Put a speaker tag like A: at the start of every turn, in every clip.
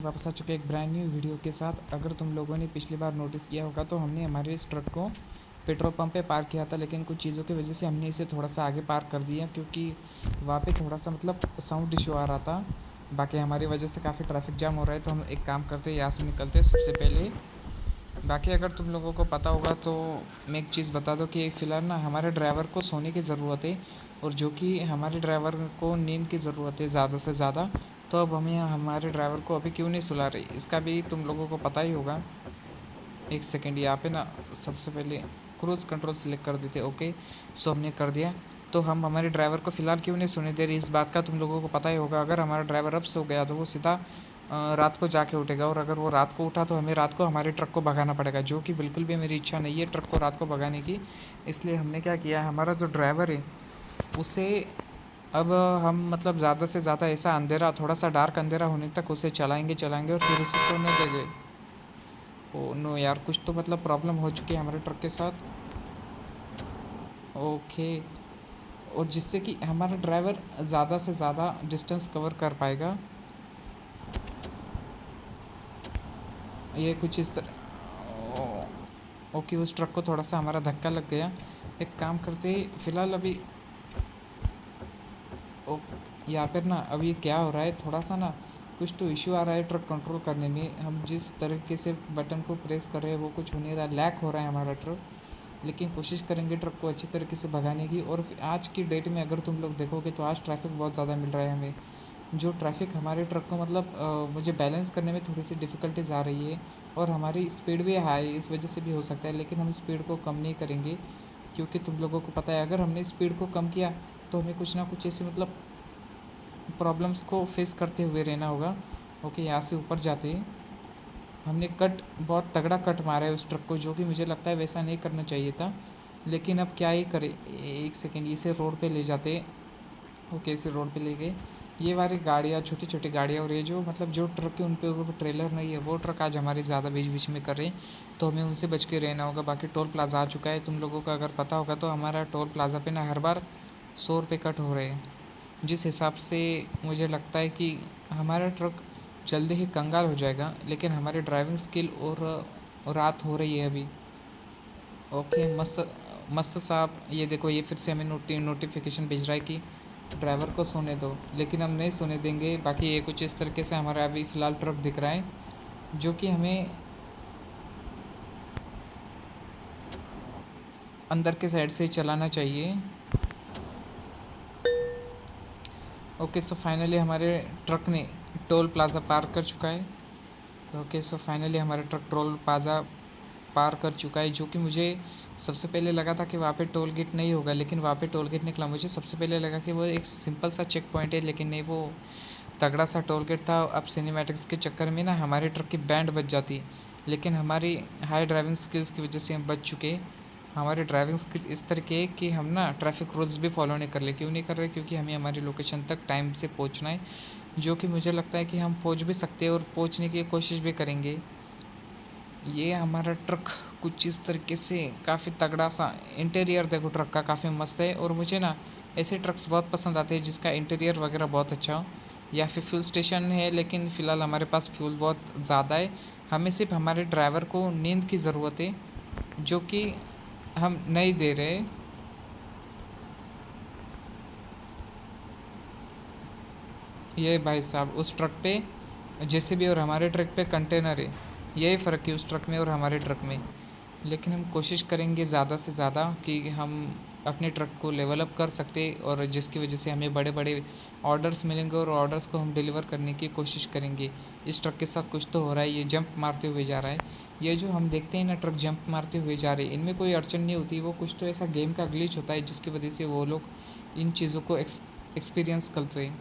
A: वापस आ चुके एक ब्रांड न्यू वीडियो के साथ। अगर तुम लोगों ने पिछली बार नोटिस किया होगा तो हमने हमारे इस ट्रक को पेट्रोल पंप पे पार्क किया था, लेकिन कुछ चीज़ों की वजह से हमने इसे थोड़ा सा आगे पार्क कर दिया क्योंकि वहाँ पे थोड़ा सा साउंड इशू आ रहा था। बाकी हमारी वजह से काफ़ी ट्रैफिक जाम हो रहा है, तो हम एक काम करते यहाँ से निकलते सबसे पहले। बाकी अगर तुम लोगों को पता होगा तो मैं एक चीज़ बता दूं कि फ़िलहाल ना हमारे ड्राइवर को सोने की ज़रूरत है, और जो कि हमारे ड्राइवर को नींद की ज़रूरत है ज़्यादा से ज़्यादा। तो अब हमें हमारे ड्राइवर को अभी क्यों नहीं सुला रही, इसका भी तुम लोगों को पता ही होगा। एक सेकेंड, यहाँ पे ना सबसे पहले क्रूज़ कंट्रोल सेलेक्ट कर देते। ओके, सो हमने कर दिया। तो हम हमारे ड्राइवर को फ़िलहाल क्यों नहीं सोने दे रही, इस बात का तुम लोगों को पता ही होगा। अगर हमारा ड्राइवर अब सो गया तो वो सीधा रात को जाके उठेगा, और अगर वो रात को उठा तो हमें रात को हमारे ट्रक को भगाना पड़ेगा, जो कि बिल्कुल भी मेरी इच्छा नहीं है ट्रक को रात को भगाने की। इसलिए हमने क्या किया, हमारा जो ड्राइवर है उसे अब हम ज़्यादा से ज़्यादा ऐसा अंधेरा, थोड़ा सा डार्क अंधेरा होने तक उसे चलाएंगे और फिर इसे सोने देंगे। ओ नो यार, कुछ तो प्रॉब्लम हो चुकी है हमारे ट्रक के साथ। ओके, और जिससे कि हमारा ड्राइवर ज़्यादा से ज़्यादा डिस्टेंस कवर कर पाएगा। ये कुछ इस तरह। ओके, उस ट्रक को थोड़ा सा हमारा धक्का लग गया। एक काम करते फ़िलहाल अभी। ओ, यहाँ पर ना अभी ये क्या हो रहा है, थोड़ा सा ना कुछ तो इशू आ रहा है ट्रक कंट्रोल करने में। हम जिस तरीके से बटन को प्रेस कर रहे हैं वो कुछ हो नहीं रहा, लैग हो रहा है हमारा ट्रक। लेकिन कोशिश करेंगे ट्रक को अच्छी तरीके से भगाने की। और आज की डेट में अगर तुम लोग देखोगे तो आज ट्रैफिक बहुत ज़्यादा मिल रहा है हमें। जो ट्रैफिक हमारे ट्रक को मुझे बैलेंस करने में थोड़ी सी डिफ़िकल्टीज आ रही है, और हमारी स्पीड भी हाई है, इस वजह से भी हो सकता है। लेकिन हम स्पीड को कम नहीं करेंगे, क्योंकि तुम लोगों को पता है अगर हमने स्पीड को कम किया तो हमें कुछ ना कुछ ऐसे प्रॉब्लम्स को फेस करते हुए रहना होगा। ओके, यहाँ से ऊपर जाते हैं। हमने कट, बहुत तगड़ा कट मारा है उस ट्रक को, जो कि मुझे लगता है वैसा नहीं करना चाहिए था, लेकिन अब क्या ही करे। एक सेकेंड, इसे रोड पे ले जाते। ओके, इसे रोड पे ले गए। ये वाली गाड़ियाँ, छोटी छोटी गाड़ियाँ, और ये जो जो ट्रक है उन पे ऊपर ट्रेलर नहीं है, वो ट्रक आज हमारे ज़्यादा बीच बीच में कर रहे हैं, तो हमें उनसे बच के रहना होगा। बाकी टोल प्लाज़ा आ चुका है, तुम लोगों को अगर पता होगा तो हमारा टोल प्लाज़ा पे ना हर बार 100 रुपये कट हो रहे हैं, जिस हिसाब से मुझे लगता है कि हमारा ट्रक जल्दी ही कंगाल हो जाएगा। लेकिन हमारी ड्राइविंग स्किल और रात हो रही है अभी। ओके, मस्त मस्त साहब, ये देखो, ये फिर से हमें नोटिफिकेशन भेज रहा है कि ड्राइवर को सोने दो, लेकिन हम नहीं सोने देंगे। बाकी ये कुछ इस तरीके से हमारा अभी फ़िलहाल ट्रक दिख रहा है, जो कि हमें अंदर के साइड से चलाना चाहिए। ओके, सो फाइनली हमारे ट्रक ने टोल प्लाज़ा पार कर चुका है। ओके, सो फाइनली हमारा ट्रक टोल प्लाज़ा पार कर चुका है, जो कि मुझे सबसे पहले लगा था कि वहाँ पे टोल गेट नहीं होगा, लेकिन वहाँ पे टोल गेट निकला। मुझे सबसे पहले लगा कि वो एक सिंपल सा चेक पॉइंट है, लेकिन नहीं, वो तगड़ा सा टोल गेट था। अब सिनेमैटिक्स के चक्कर में ना हमारे ट्रक की बैंड बच जाती, लेकिन हमारी हाई ड्राइविंग स्किल्स की वजह से हम बच चुके। हमारी ड्राइविंग स्किल इस तरीके है कि हम ना ट्रैफिक रूल्स भी फॉलो नहीं कर रहे। क्यों नहीं कर रहे? क्योंकि हमें हमारी लोकेशन तक टाइम से पहुंचना है, जो कि मुझे लगता है कि हम पहुंच भी सकते हैं और पहुंचने की कोशिश भी करेंगे। ये हमारा ट्रक कुछ इस तरीके से काफ़ी तगड़ा सा इंटीरियर देखो ट्रक का, काफ़ी मस्त है। और मुझे ना ऐसे ट्रक्स बहुत पसंद आते हैं जिसका इंटीरियर वगैरह बहुत अच्छा हो। या फिर फ्यूल स्टेशन है, लेकिन फ़िलहाल हमारे पास फ्यूल बहुत ज़्यादा है। हमें सिर्फ हमारे ड्राइवर को नींद की ज़रूरत है, जो कि हम नहीं दे रहे। ये भाई साहब उस ट्रक पे जैसे भी, और हमारे ट्रक पे कंटेनर है। यही फ़र्क है उस ट्रक में और हमारे ट्रक में। लेकिन हम कोशिश करेंगे ज़्यादा से ज़्यादा कि हम अपने ट्रक को लेवल अप कर सकते, और जिसकी वजह से हमें बड़े बड़े ऑर्डर्स मिलेंगे और ऑर्डर्स को हम डिलीवर करने की कोशिश करेंगे। इस ट्रक के साथ कुछ तो हो रहा है, ये जंप मारते हुए जा रहा है। ये जो हम देखते हैं ना ट्रक जंप मारते हुए जा रहे हैं, इनमें कोई अड़चन नहीं होती, वो कुछ तो ऐसा गेम का ग्लिच होता है जिसकी वजह से वो लोग इन चीज़ों को एक्सपीरियंस करते हैं।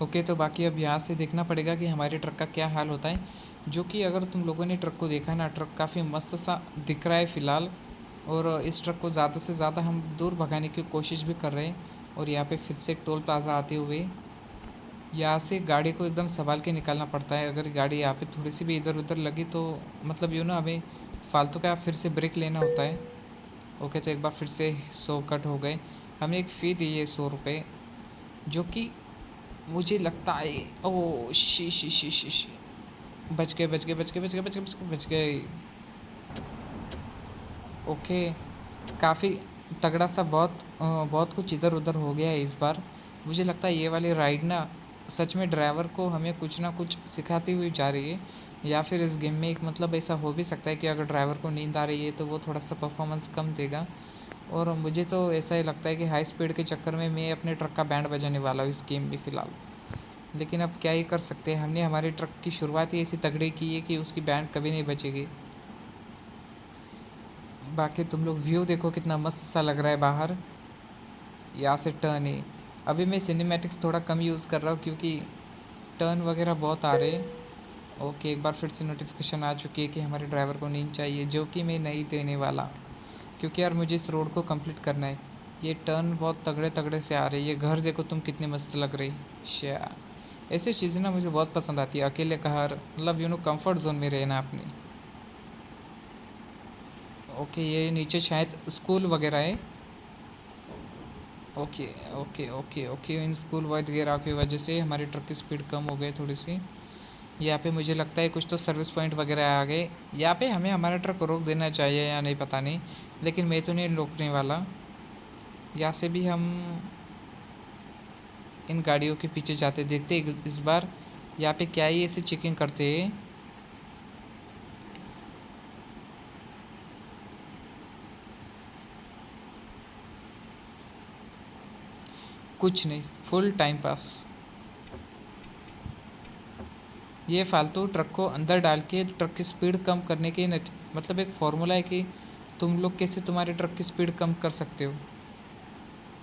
A: ओके, तो बाकी अब यहाँ से देखना पड़ेगा कि हमारे ट्रक का क्या हाल होता है, जो कि अगर तुम लोगों ने ट्रक को देखा ना, ट्रक काफ़ी मस्त सा दिख रहा है फ़िलहाल। और इस ट्रक को ज़्यादा से ज़्यादा हम दूर भगाने की कोशिश भी कर रहे हैं। और यहाँ पे फिर से टोल प्लाज़ा आते हुए यहाँ से गाड़ी को एकदम संभाल के निकालना पड़ता है। अगर गाड़ी यहाँ पे थोड़ी सी भी इधर उधर लगी तो यूँ ना हमें फालतू का फिर से ब्रेक लेना होता है। ओके, तो एक बार फिर से 100 कट हो गए। हमने एक फ़ी दी है 100 रुपये, जो कि मुझे लगता है oh she she she she she बच गए बच गए बच गए बच गए बच गए बच गए बच गए। ओके। काफ़ी तगड़ा सा बहुत कुछ इधर उधर हो गया है इस बार। मुझे लगता है ये वाली राइड ना सच में ड्राइवर को हमें कुछ ना कुछ सिखाती हुई जा रही है। या फिर इस गेम में एक मतलब ऐसा हो भी सकता है कि अगर ड्राइवर को नींद आ रही है तो वो थोड़ा सा परफॉर्मेंस कम देगा। और मुझे तो ऐसा ही लगता है कि हाई स्पीड के चक्कर में मैं अपने ट्रक का बैंड बजाने वाला हूँ इस गेम में फ़िलहाल। लेकिन अब क्या ही कर सकते हैं, हमने हमारे ट्रक की शुरुआत ही ऐसी तगड़ी की है कि उसकी बैंड कभी नहीं बचेगी। बाकी तुम लोग व्यू देखो कितना मस्त सा लग रहा है बाहर। यहाँ से टर्न है। अभी मैं सिनेमैटिक्स थोड़ा कम यूज़ कर रहा हूँ क्योंकि टर्न वगैरह बहुत आ रहे हैं। ओके, एक बार फिर से नोटिफिकेशन आ चुकी है कि हमारे ड्राइवर को नींद चाहिए, जो कि मैं नहीं देने वाला क्योंकि यार मुझे इस रोड को कंप्लीट करना है। ये टर्न बहुत तगड़े तगड़े से आ रहे हैं। ये घर देखो तुम कितनी मस्त लग रही। श्या, ऐसी चीज़ें ना मुझे बहुत पसंद आती है। अकेले घर मतलब कंफर्ट जोन में रहना अपनी। ओके, ये नीचे शायद स्कूल वगैरह है। Okay okay okay okay, in school वगैरह की वजह से हमारी ट्रक की स्पीड कम हो गई थोड़ी सी। यहाँ पे मुझे लगता है कुछ तो सर्विस पॉइंट वगैरह आ गए। यहाँ पे हमें हमारा ट्रक रोक देना चाहिए या नहीं पता नहीं, लेकिन मैं तो नहीं रोकने वाला। यहाँ से भी हम इन गाड़ियों के पीछे जाते देखते इस बार यहाँ पे क्या ही ऐसे चेकिंग करते हैं। कुछ नहीं, फुल टाइम पास। ये फालतू ट्रक को अंदर डाल के ट्रक की स्पीड कम करने के मतलब एक फार्मूला है कि तुम लोग कैसे तुम्हारे ट्रक की स्पीड कम कर सकते हो।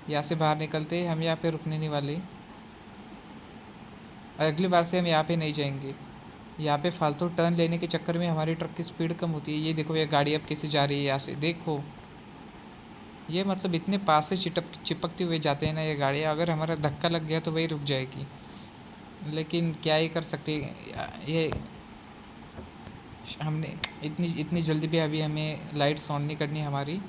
A: यहाँ से बाहर निकलते हम यहाँ पे रुकने नहीं वाले। अगली बार से हम यहाँ पे नहीं जाएंगे। यहाँ पे फालतू टर्न लेने के चक्कर में हमारी ट्रक की स्पीड कम होती है। ये देखो ये गाड़ी अब कैसे जा रही है यहाँ से देखो। ये मतलब इतने पास से चिपकते हुए जाते हैं ना ये गाड़ी, अगर हमारा धक्का लग गया तो वही रुक जाएगी। लेकिन क्या ही कर सकते ये। हमने इतनी इतनी जल्दी भी अभी हमें लाइट्स ऑन नहीं करनी हमारी,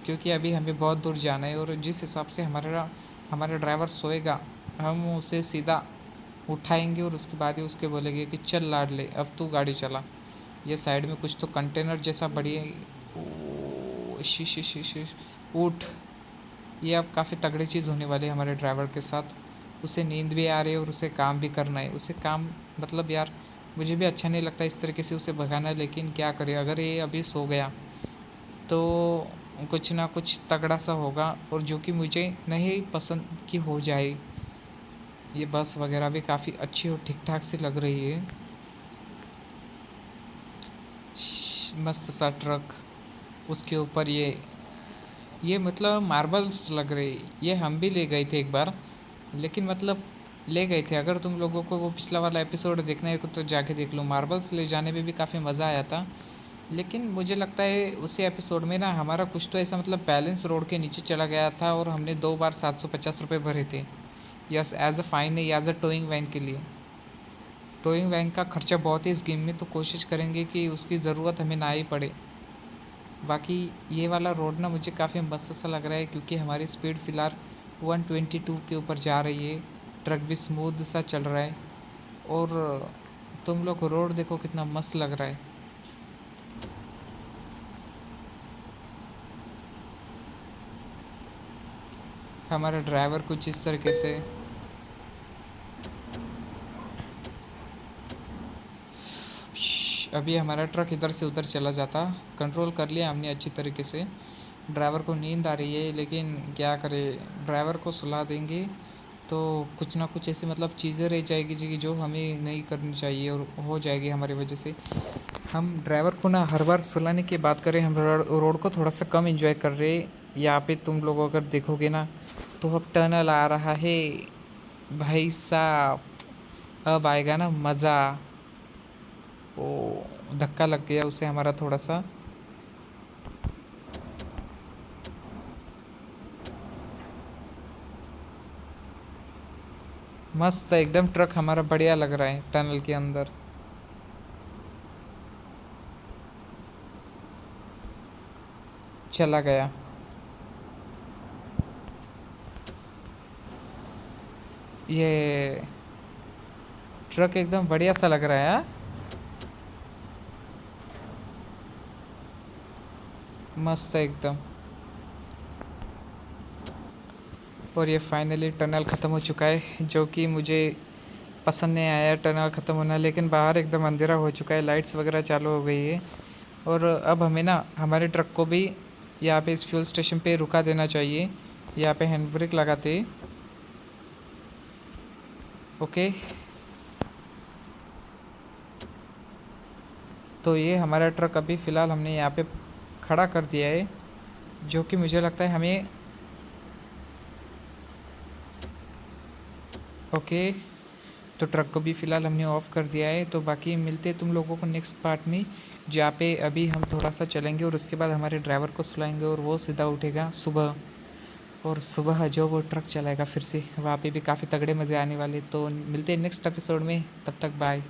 A: क्योंकि अभी हमें बहुत दूर जाना है। और जिस हिसाब से हमारा हमारा ड्राइवर सोएगा हम उसे सीधा उठाएंगे और उसके बाद ही उसके बोलेंगे कि चल लाड ले अब तू गाड़ी चला। ये साइड में कुछ तो कंटेनर जैसा बढ़िया। Oh she she she she उठ। ये अब काफ़ी तगड़ी चीज़ होने वाली है हमारे ड्राइवर के साथ। उसे नींद भी आ रही है और उसे काम भी करना है। उसे काम मतलब यार मुझे भी अच्छा नहीं लगता इस तरीके से उसे भगाना, लेकिन क्या करें अगर ये अभी सो गया तो कुछ ना कुछ तगड़ा सा होगा और जो कि मुझे नहीं पसंद की हो जाए। ये बस वगैरह भी काफ़ी अच्छी और ठीक ठाक सी लग रही है। मस्त सा ट्रक, उसके ऊपर ये मतलब मार्बल्स लग रही। ये हम भी ले गए थे एक बार, लेकिन मतलब ले गए थे। अगर तुम लोगों को वो पिछला वाला एपिसोड देखना है तो जाके देख लो। मार्बल्स ले जाने में भी काफ़ी मज़ा आया था। लेकिन मुझे लगता है उसी एपिसोड में ना हमारा कुछ तो ऐसा मतलब बैलेंस रोड के नीचे चला गया था और हमने 2 बार 750 रुपये भरे थे। यस, एज अ फाइन नहीं, एज अ टोइंग वैन के लिए। टोइंग वैन का खर्चा बहुत है इस गेम में, तो कोशिश करेंगे कि उसकी ज़रूरत हमें ना ही पड़े। बाकी ये वाला रोड ना मुझे काफ़ी मस्त सा लग रहा है क्योंकि हमारी स्पीड फ़िलहाल 122 के ऊपर जा रही है। ट्रक भी स्मूथ सा चल रहा है। और तुम लोग रोड देखो कितना मस्त लग रहा है। हमारा ड्राइवर कुछ इस तरीके से। अभी हमारा ट्रक इधर से उधर चला जाता। कंट्रोल कर लिया हमने अच्छी तरीके से। ड्राइवर को नींद आ रही है लेकिन क्या करें, ड्राइवर को सुला देंगे तो कुछ ना कुछ ऐसी मतलब चीज़ें रह जाएगी जी जो हमें नहीं करनी चाहिए और हो जाएगी हमारी वजह से। हम ड्राइवर को ना हर बार सुलाने की बात करें, हम रोड को थोड़ा सा कम एंजॉय कर रहे हैं। यहाँ पे तुम लोग अगर देखोगे ना तो अब टनल आ रहा है भाई साहब। अब आएगा ना मज़ा। ओ धक्का लग गया उसे हमारा थोड़ा सा। मस्त एकदम ट्रक हमारा बढ़िया लग रहा है टनल के अंदर। चला गया। ये ट्रक एकदम बढ़िया सा लग रहा है यार, मस्त है एकदम। और ये फाइनली टनल ख़त्म हो चुका है, जो कि मुझे पसंद नहीं आया टनल ख़त्म होना, लेकिन बाहर एकदम अंधेरा हो चुका है, लाइट्स वगैरह चालू हो गई है। और अब हमें ना हमारे ट्रक को भी यहाँ पे इस फ्यूल स्टेशन पे रुका देना चाहिए, यहाँ पे हैंड ब्रेक लगाते। ओके, तो ये हमारा ट्रक अभी फ़िलहाल हमने यहाँ पे खड़ा कर दिया है, जो कि मुझे लगता है हमें। ओके, तो ट्रक को भी फ़िलहाल हमने ऑफ़ कर दिया है। तो बाकी मिलते हैं तुम लोगों को नेक्स्ट पार्ट में, जहाँ पे अभी हम थोड़ा सा चलेंगे और उसके बाद हमारे ड्राइवर को सुलाएंगे और वो सीधा उठेगा सुबह। और सुबह जो वो ट्रक चलाएगा फिर से, वहाँ पे भी काफ़ी तगड़े मज़े आने वाले। तो मिलते हैं नेक्स्ट एपिसोड में, तब तक बाय।